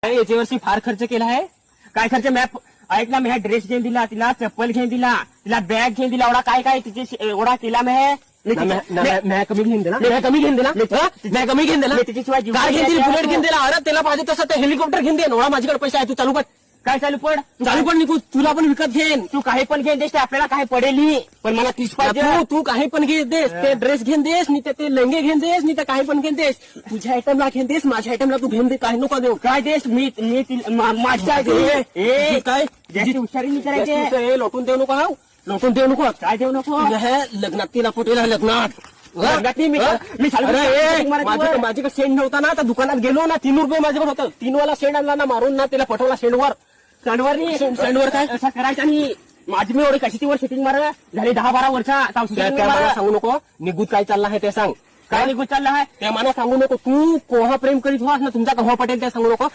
याच्या वर्षी फार खर्च केला आहे. काय खर्च? ऐक ना, मी हा ड्रेस घेऊन दिला तिला, चप्पल घेऊन दिला तिला, बॅग घेऊन दिला, एवढा काय काय तिचे एवढा केला मी कमी घेऊन दिला, मी कमी घेऊन दिला, मी कमी घेऊन दिला, तिच्याशिवाय कार घेऊन दिली, बुलेट घेऊन दिला. अरे त्याला पाहिजे तसं ते हेलिकॉप्टर घेऊन दे. एवढा माझ्याकडे पैसा आहे, तू चालू पड. काय चालू पड? चालू पण निघू, तुला पण विकत घेईन. तू काही पण घेऊन देस, आपल्याला काही पडेल पण मला तीच पाहिजे. तू काही पण घेऊन देस, ते ड्रेस घेऊन देस, मी ते लंगे घेऊन देस, मी तर काही पण घेऊन देस. तुझ्या आयटमला घेऊन देस, माझ्या आयटमला तू घेऊन दे. काही नको देऊ. काय देस? मी माझ्या काय हुशारी करायची. लोटून देऊ नको, लोटून देऊ नको. काय देऊ नको? लग्नात तिला पटेला, लग्नात माझ्याकडे सेंड नव्हता ना, तर दुकानात गेलो ना, 3 रुपये माझ्याकडे होतं. 3 वाला सेंड आणला ना, मारून ना तिला पटवला सेंडवर. सेंडवर काय असं करायचं नाही. माझी मी एवढी कशावर सेटिंग मार झाली 10-12 वर्ष. सांगू नको निघूत काय चालला आहे ते सांग. काय निघूत चालला आहे ते मला सांगू नको. तू कोहा प्रेम करीत होस ना, तुमचा कव्हा पटेल ते सांगू नको.